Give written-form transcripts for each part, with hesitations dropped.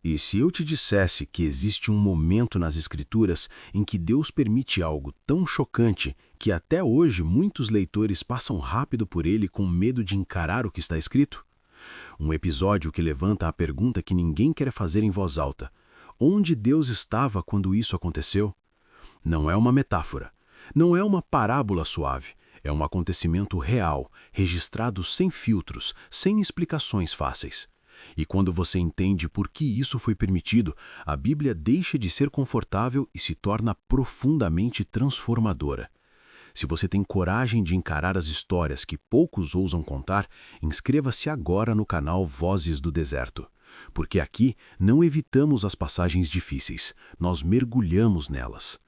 E se eu te dissesse que existe um momento nas Escrituras em que Deus permite algo tão chocante que até hoje muitos leitores passam rápido por ele com medo de encarar o que está escrito? Um episódio que levanta a pergunta que ninguém quer fazer em voz alta: onde Deus estava quando isso aconteceu? Não é uma metáfora, não é uma parábola suave, é um acontecimento real, registrado sem filtros, sem explicações fáceis. E quando você entende por que isso foi permitido, a Bíblia deixa de ser confortável e se torna profundamente transformadora. Se você tem coragem de encarar as histórias que poucos ousam contar, inscreva-se agora no canal Vozes do Deserto. Porque aqui não evitamos as passagens difíceis, nós mergulhamos nelas.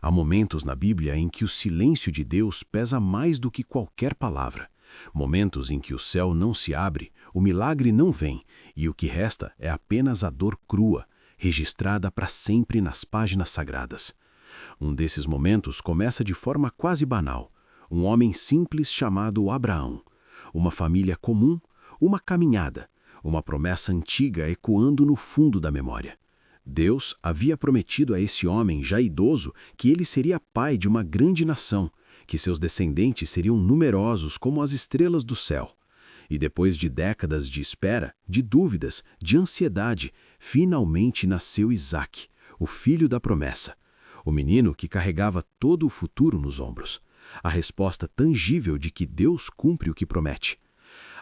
Há momentos na Bíblia em que o silêncio de Deus pesa mais do que qualquer palavra. Momentos em que o céu não se abre, o milagre não vem, e o que resta é apenas a dor crua, registrada para sempre nas páginas sagradas. Um desses momentos começa de forma quase banal. Um homem simples chamado Abraão. Uma família comum, uma caminhada, uma promessa antiga ecoando no fundo da memória. Deus havia prometido a esse homem já idoso que ele seria pai de uma grande nação, que seus descendentes seriam numerosos como as estrelas do céu. E depois de décadas de espera, de dúvidas, de ansiedade, finalmente nasceu Isaque, o filho da promessa. O menino que carregava todo o futuro nos ombros. A resposta tangível de que Deus cumpre o que promete.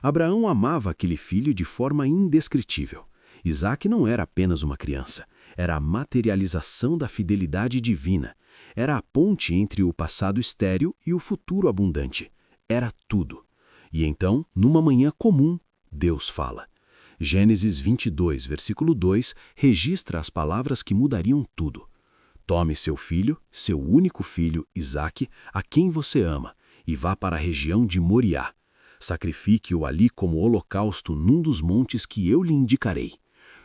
Abraão amava aquele filho de forma indescritível. Isaque não era apenas uma criança, era a materialização da fidelidade divina. Era a ponte entre o passado estéril e o futuro abundante. Era tudo. E então, numa manhã comum, Deus fala. Gênesis 22, versículo 2, registra as palavras que mudariam tudo. Tome seu filho, seu único filho, Isaque, a quem você ama, e vá para a região de Moriá. Sacrifique-o ali como holocausto num dos montes que eu lhe indicarei.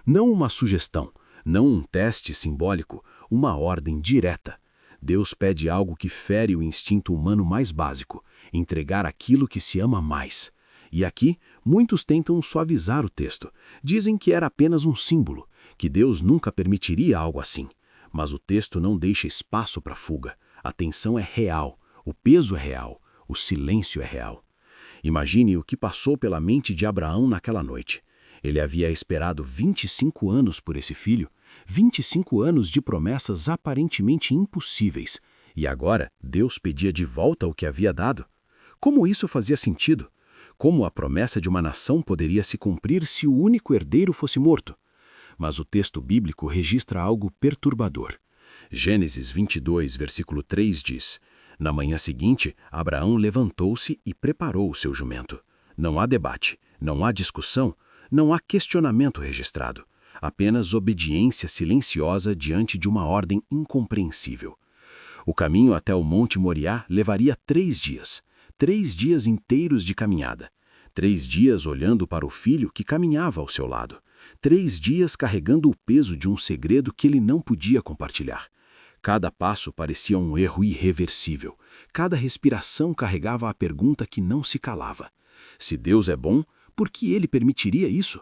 Não uma sugestão, não um teste simbólico, uma ordem direta. Deus pede algo que fere o instinto humano mais básico, entregar aquilo que se ama mais. E aqui, muitos tentam suavizar o texto. Dizem que era apenas um símbolo, que Deus nunca permitiria algo assim. Mas o texto não deixa espaço para fuga. A tensão é real, o peso é real, o silêncio é real. Imagine o que passou pela mente de Abraão naquela noite. Ele havia esperado 25 anos por esse filho, 25 anos de promessas aparentemente impossíveis, e agora Deus pedia de volta o que havia dado. Como isso fazia sentido? Como a promessa de uma nação poderia se cumprir se o único herdeiro fosse morto? Mas o texto bíblico registra algo perturbador. Gênesis 22, versículo 3 diz: Na manhã seguinte, Abraão levantou-se e preparou o seu jumento. Não há debate, não há discussão, não há questionamento registrado. Apenas obediência silenciosa diante de uma ordem incompreensível. O caminho até o Monte Moriá levaria 3 dias. 3 dias inteiros de caminhada. 3 dias olhando para o filho que caminhava ao seu lado. 3 dias carregando o peso de um segredo que ele não podia compartilhar. Cada passo parecia um erro irreversível. Cada respiração carregava a pergunta que não se calava. Se Deus é bom, por que ele permitiria isso?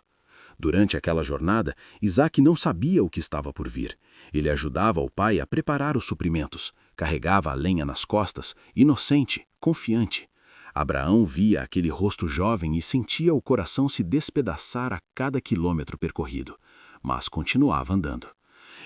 Durante aquela jornada, Isaque não sabia o que estava por vir. Ele ajudava o pai a preparar os suprimentos, carregava a lenha nas costas, inocente, confiante. Abraão via aquele rosto jovem e sentia o coração se despedaçar a cada quilômetro percorrido, mas continuava andando.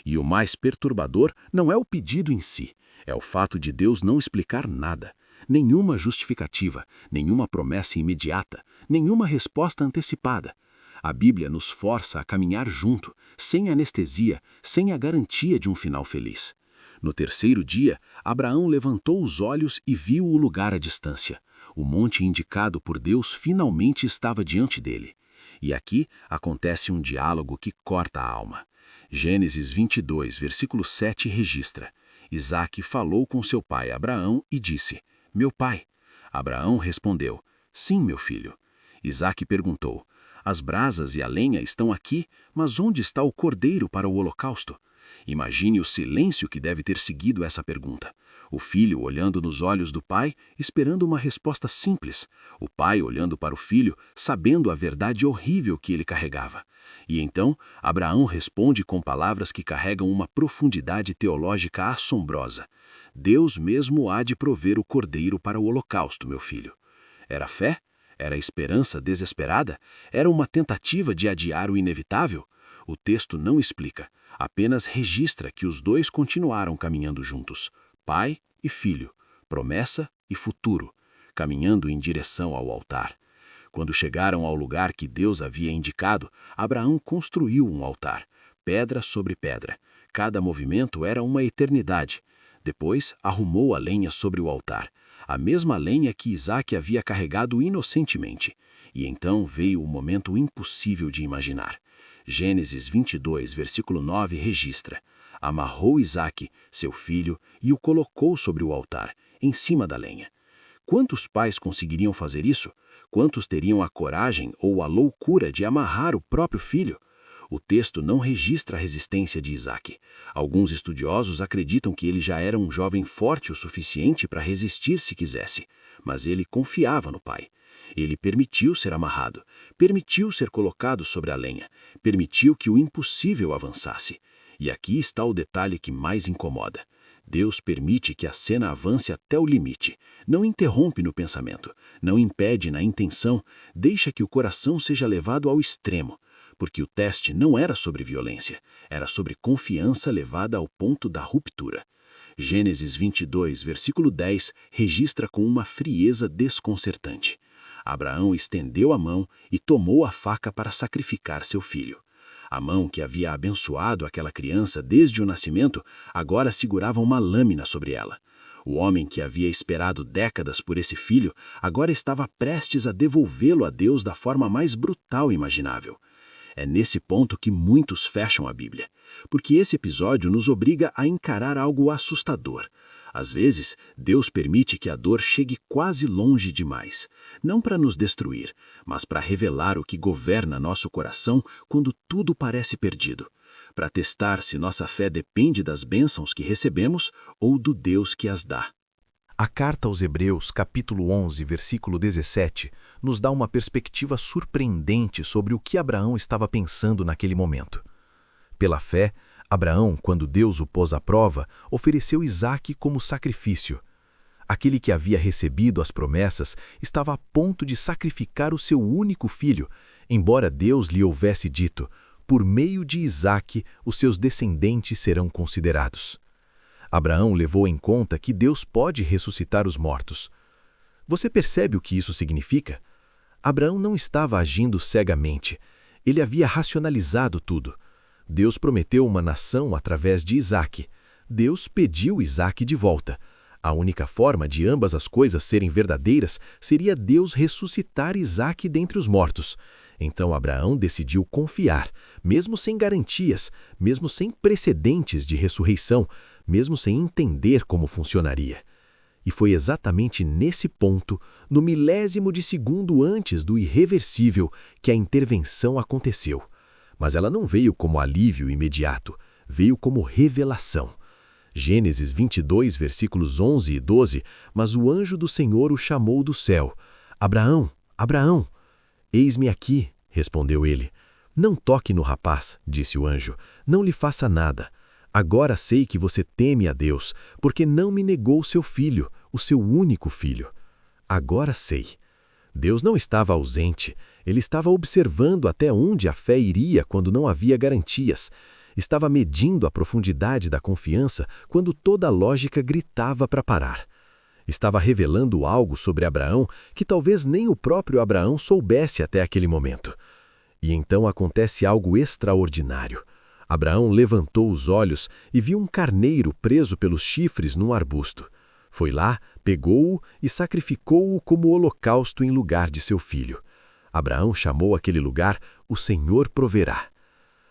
E o mais perturbador não é o pedido em si, é o fato de Deus não explicar nada. Nenhuma justificativa, nenhuma promessa imediata, nenhuma resposta antecipada. A Bíblia nos força a caminhar junto, sem anestesia, sem a garantia de um final feliz. No 3º dia, Abraão levantou os olhos e viu o lugar à distância. O monte indicado por Deus finalmente estava diante dele. E aqui acontece um diálogo que corta a alma. Gênesis 22, versículo 7 registra: Isaque falou com seu pai Abraão e disse: Meu pai. Abraão respondeu: Sim, meu filho. Isaque perguntou: As brasas e a lenha estão aqui, mas onde está o cordeiro para o holocausto? Imagine o silêncio que deve ter seguido essa pergunta. O filho olhando nos olhos do pai, esperando uma resposta simples. O pai olhando para o filho, sabendo a verdade horrível que ele carregava. E então, Abraão responde com palavras que carregam uma profundidade teológica assombrosa. Deus mesmo há de prover o cordeiro para o holocausto, meu filho. Era fé? Era esperança desesperada? Era uma tentativa de adiar o inevitável? O texto não explica, apenas registra que os dois continuaram caminhando juntos, pai e filho, promessa e futuro, caminhando em direção ao altar. Quando chegaram ao lugar que Deus havia indicado, Abraão construiu um altar, pedra sobre pedra. Cada movimento era uma eternidade. Depois, arrumou a lenha sobre o altar, a mesma lenha que Isaque havia carregado inocentemente. E então veio o momento impossível de imaginar. Gênesis 22, versículo 9 registra: amarrou Isaque, seu filho, e o colocou sobre o altar, em cima da lenha. Quantos pais conseguiriam fazer isso? Quantos teriam a coragem ou a loucura de amarrar o próprio filho? O texto não registra a resistência de Isaque. Alguns estudiosos acreditam que ele já era um jovem forte o suficiente para resistir se quisesse, mas ele confiava no pai. Ele permitiu ser amarrado, permitiu ser colocado sobre a lenha, permitiu que o impossível avançasse. E aqui está o detalhe que mais incomoda. Deus permite que a cena avance até o limite, não interrompe no pensamento, não impede na intenção, deixa que o coração seja levado ao extremo, porque o teste não era sobre violência, era sobre confiança levada ao ponto da ruptura. Gênesis 22, versículo 10, registra com uma frieza desconcertante. Abraão estendeu a mão e tomou a faca para sacrificar seu filho. A mão que havia abençoado aquela criança desde o nascimento, agora segurava uma lâmina sobre ela. O homem que havia esperado décadas por esse filho, agora estava prestes a devolvê-lo a Deus da forma mais brutal imaginável. É nesse ponto que muitos fecham a Bíblia, porque esse episódio nos obriga a encarar algo assustador. Às vezes, Deus permite que a dor chegue quase longe demais, não para nos destruir, mas para revelar o que governa nosso coração quando tudo parece perdido, para testar se nossa fé depende das bênçãos que recebemos ou do Deus que as dá. A carta aos Hebreus, capítulo 11, versículo 17, nos dá uma perspectiva surpreendente sobre o que Abraão estava pensando naquele momento. Pela fé, Abraão, quando Deus o pôs à prova, ofereceu Isaque como sacrifício. Aquele que havia recebido as promessas estava a ponto de sacrificar o seu único filho, embora Deus lhe houvesse dito: por meio de Isaque, os seus descendentes serão considerados. Abraão levou em conta que Deus pode ressuscitar os mortos. Você percebe o que isso significa? Abraão não estava agindo cegamente. Ele havia racionalizado tudo. Deus prometeu uma nação através de Isaque. Deus pediu Isaque de volta. A única forma de ambas as coisas serem verdadeiras seria Deus ressuscitar Isaque dentre os mortos. Então Abraão decidiu confiar, mesmo sem garantias, mesmo sem precedentes de ressurreição, mesmo sem entender como funcionaria. E foi exatamente nesse ponto, no milésimo de segundo antes do irreversível, que a intervenção aconteceu. Mas ela não veio como alívio imediato, veio como revelação. Gênesis 22, versículos 11 e 12, mas o anjo do Senhor o chamou do céu. Abraão, Abraão! Eis-me aqui, respondeu ele. Não toque no rapaz, disse o anjo, não lhe faça nada. Agora sei que você teme a Deus, porque não me negou seu filho, o seu único filho. Agora sei. Deus não estava ausente, ele estava observando até onde a fé iria quando não havia garantias. Estava medindo a profundidade da confiança quando toda a lógica gritava para parar. Estava revelando algo sobre Abraão que talvez nem o próprio Abraão soubesse até aquele momento. E então acontece algo extraordinário. Abraão levantou os olhos e viu um carneiro preso pelos chifres num arbusto. Foi lá, pegou-o e sacrificou-o como holocausto em lugar de seu filho. Abraão chamou aquele lugar "O Senhor proverá".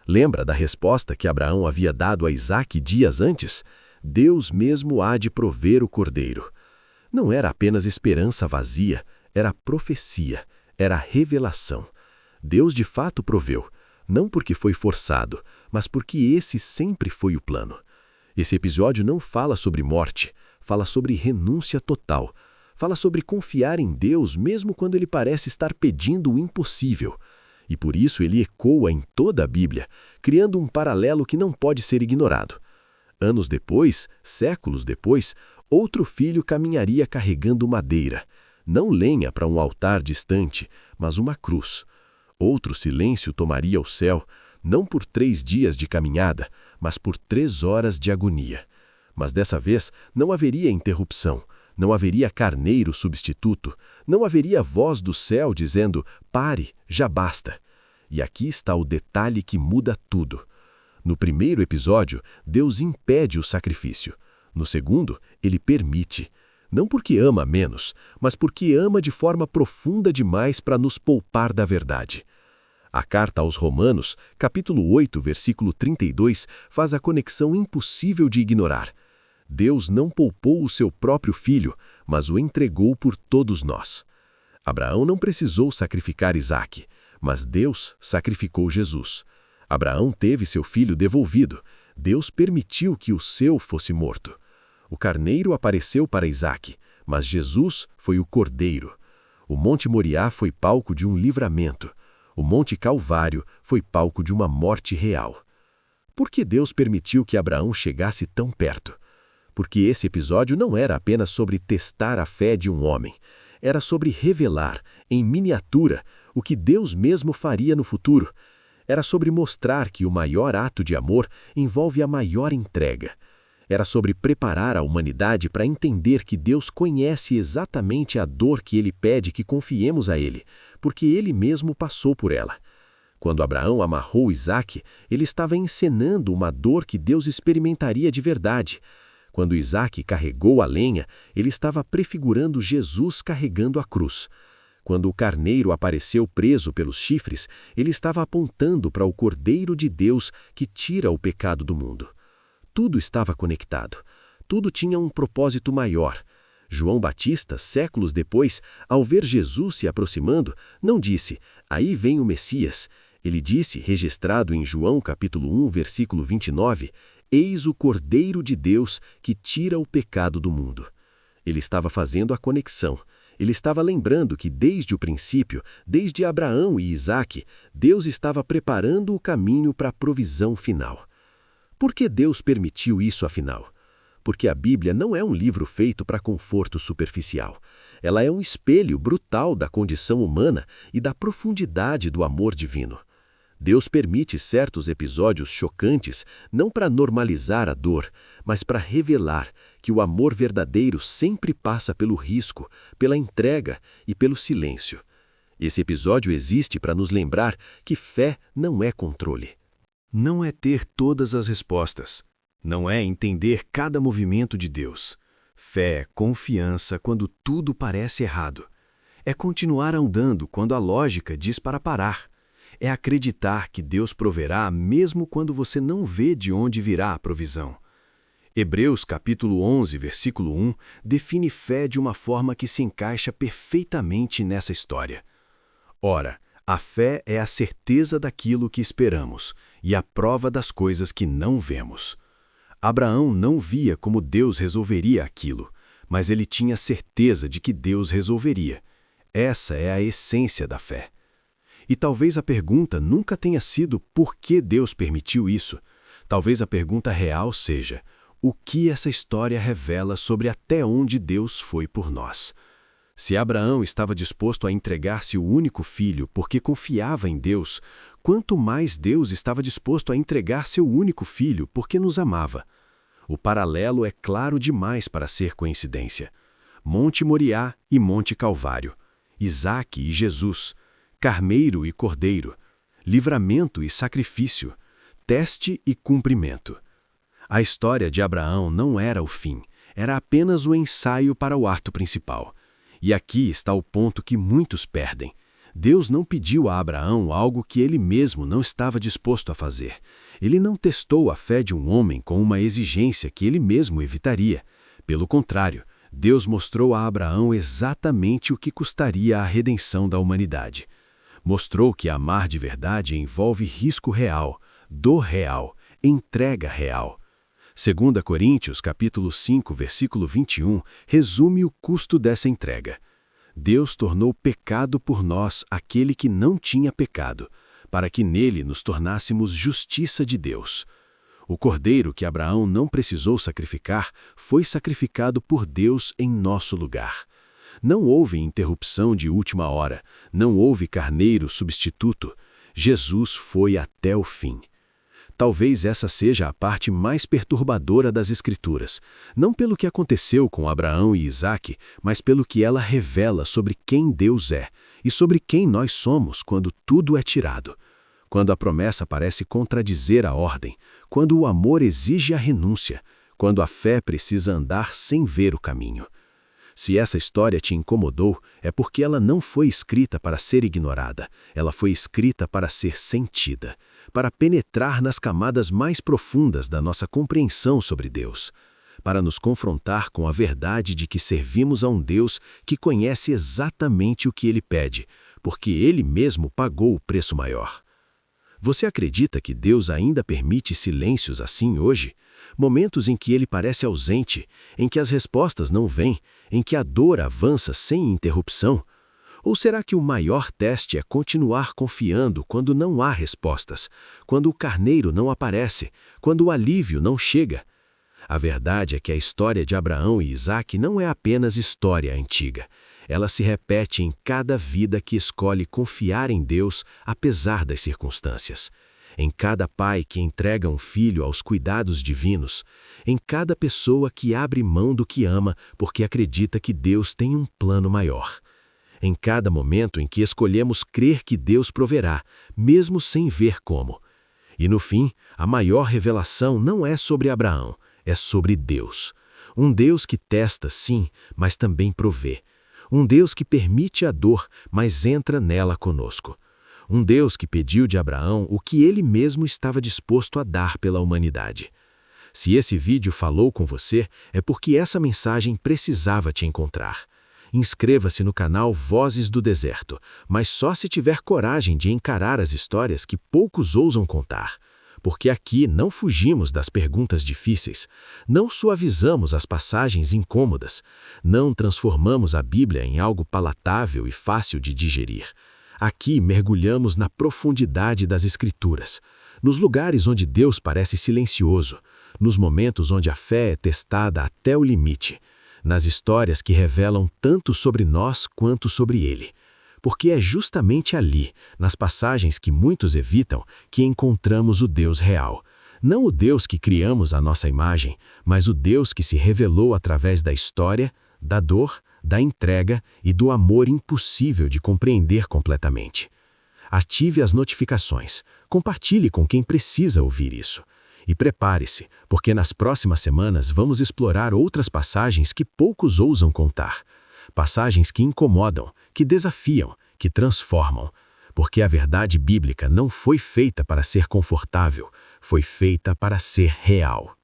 Lembra da resposta que Abraão havia dado a Isaque dias antes? Deus mesmo há de prover o cordeiro. Não era apenas esperança vazia, era profecia, era revelação. Deus de fato proveu, não porque foi forçado, mas porque esse sempre foi o plano. Esse episódio não fala sobre morte, fala sobre renúncia total. Fala sobre confiar em Deus mesmo quando ele parece estar pedindo o impossível. E por isso ele ecoa em toda a Bíblia, criando um paralelo que não pode ser ignorado. Anos depois, séculos depois, outro filho caminharia carregando madeira. Não lenha para um altar distante, mas uma cruz. Outro silêncio tomaria o céu, não por 3 dias de caminhada, mas por 3 horas de agonia. Mas dessa vez não haveria interrupção, não haveria carneiro substituto, não haveria voz do céu dizendo, pare, já basta. E aqui está o detalhe que muda tudo. No primeiro episódio, Deus impede o sacrifício. No segundo, ele permite. Não porque ama menos, mas porque ama de forma profunda demais para nos poupar da verdade. A carta aos Romanos, capítulo 8, versículo 32, faz a conexão impossível de ignorar. Deus não poupou o seu próprio filho, mas o entregou por todos nós. Abraão não precisou sacrificar Isaque, mas Deus sacrificou Jesus. Abraão teve seu filho devolvido. Deus permitiu que o seu fosse morto. O carneiro apareceu para Isaque, mas Jesus foi o cordeiro. O Monte Moriá foi palco de um livramento. O Monte Calvário foi palco de uma morte real. Por que Deus permitiu que Abraão chegasse tão perto? Porque esse episódio não era apenas sobre testar a fé de um homem. Era sobre revelar, em miniatura, o que Deus mesmo faria no futuro. Era sobre mostrar que o maior ato de amor envolve a maior entrega. Era sobre preparar a humanidade para entender que Deus conhece exatamente a dor que Ele pede que confiemos a Ele, porque Ele mesmo passou por ela. Quando Abraão amarrou Isaque, ele estava encenando uma dor que Deus experimentaria de verdade. Quando Isaque carregou a lenha, ele estava prefigurando Jesus carregando a cruz. Quando o carneiro apareceu preso pelos chifres, ele estava apontando para o Cordeiro de Deus que tira o pecado do mundo. Tudo estava conectado. Tudo tinha um propósito maior. João Batista, séculos depois, ao ver Jesus se aproximando, não disse, aí vem o Messias. Ele disse, registrado em João capítulo 1, versículo 29, eis o Cordeiro de Deus que tira o pecado do mundo. Ele estava fazendo a conexão. Ele estava lembrando que desde o princípio, desde Abraão e Isaque, Deus estava preparando o caminho para a provisão final. Por que Deus permitiu isso afinal? Porque a Bíblia não é um livro feito para conforto superficial. Ela é um espelho brutal da condição humana e da profundidade do amor divino. Deus permite certos episódios chocantes não para normalizar a dor, mas para revelar que o amor verdadeiro sempre passa pelo risco, pela entrega e pelo silêncio. Esse episódio existe para nos lembrar que fé não é controle. Não é ter todas as respostas. Não é entender cada movimento de Deus. Fé é confiança quando tudo parece errado. É continuar andando quando a lógica diz para parar. É acreditar que Deus proverá mesmo quando você não vê de onde virá a provisão. Hebreus capítulo 11, versículo 1, define fé de uma forma que se encaixa perfeitamente nessa história. Ora, a fé é a certeza daquilo que esperamos e a prova das coisas que não vemos. Abraão não via como Deus resolveria aquilo, mas ele tinha certeza de que Deus resolveria. Essa é a essência da fé. E talvez a pergunta nunca tenha sido por que Deus permitiu isso. Talvez a pergunta real seja, o que essa história revela sobre até onde Deus foi por nós? Se Abraão estava disposto a entregar seu único filho porque confiava em Deus, quanto mais Deus estava disposto a entregar seu único filho porque nos amava. O paralelo é claro demais para ser coincidência. Monte Moriá e Monte Calvário, Isaque e Jesus, carneiro e cordeiro, livramento e sacrifício, teste e cumprimento. A história de Abraão não era o fim, era apenas o ensaio para o ato principal. E aqui está o ponto que muitos perdem. Deus não pediu a Abraão algo que ele mesmo não estava disposto a fazer. Ele não testou a fé de um homem com uma exigência que ele mesmo evitaria. Pelo contrário, Deus mostrou a Abraão exatamente o que custaria a redenção da humanidade. Mostrou que amar de verdade envolve risco real, dor real, entrega real. 2 Coríntios, capítulo 5, versículo 21, resume o custo dessa entrega. Deus tornou pecado por nós aquele que não tinha pecado, para que nele nos tornássemos justiça de Deus. O cordeiro que Abraão não precisou sacrificar foi sacrificado por Deus em nosso lugar. Não houve interrupção de última hora, não houve carneiro substituto. Jesus foi até o fim. Talvez essa seja a parte mais perturbadora das Escrituras, não pelo que aconteceu com Abraão e Isaque, mas pelo que ela revela sobre quem Deus é e sobre quem nós somos quando tudo é tirado. Quando a promessa parece contradizer a ordem, quando o amor exige a renúncia, quando a fé precisa andar sem ver o caminho. Se essa história te incomodou, é porque ela não foi escrita para ser ignorada, ela foi escrita para ser sentida, para penetrar nas camadas mais profundas da nossa compreensão sobre Deus, para nos confrontar com a verdade de que servimos a um Deus que conhece exatamente o que Ele pede, porque Ele mesmo pagou o preço maior. Você acredita que Deus ainda permite silêncios assim hoje? Momentos em que Ele parece ausente, em que as respostas não vêm, em que a dor avança sem interrupção? Ou será que o maior teste é continuar confiando quando não há respostas, quando o carneiro não aparece, quando o alívio não chega? A verdade é que a história de Abraão e Isaque não é apenas história antiga. Ela se repete em cada vida que escolhe confiar em Deus apesar das circunstâncias. Em cada pai que entrega um filho aos cuidados divinos, em cada pessoa que abre mão do que ama porque acredita que Deus tem um plano maior. Em cada momento em que escolhemos crer que Deus proverá, mesmo sem ver como. E no fim, a maior revelação não é sobre Abraão, é sobre Deus. Um Deus que testa, sim, mas também provê. Um Deus que permite a dor, mas entra nela conosco. Um Deus que pediu de Abraão o que ele mesmo estava disposto a dar pela humanidade. Se esse vídeo falou com você, é porque essa mensagem precisava te encontrar. Inscreva-se no canal Vozes do Deserto, mas só se tiver coragem de encarar as histórias que poucos ousam contar. Porque aqui não fugimos das perguntas difíceis, não suavizamos as passagens incômodas, não transformamos a Bíblia em algo palatável e fácil de digerir. Aqui mergulhamos na profundidade das Escrituras, nos lugares onde Deus parece silencioso, nos momentos onde a fé é testada até o limite, nas histórias que revelam tanto sobre nós quanto sobre Ele. Porque é justamente ali, nas passagens que muitos evitam, que encontramos o Deus real. Não o Deus que criamos à nossa imagem, mas o Deus que se revelou através da história, da dor, da entrega e do amor impossível de compreender completamente. Ative as notificações, compartilhe com quem precisa ouvir isso. E prepare-se, porque nas próximas semanas vamos explorar outras passagens que poucos ousam contar. Passagens que incomodam, que desafiam, que transformam. Porque a verdade bíblica não foi feita para ser confortável, foi feita para ser real.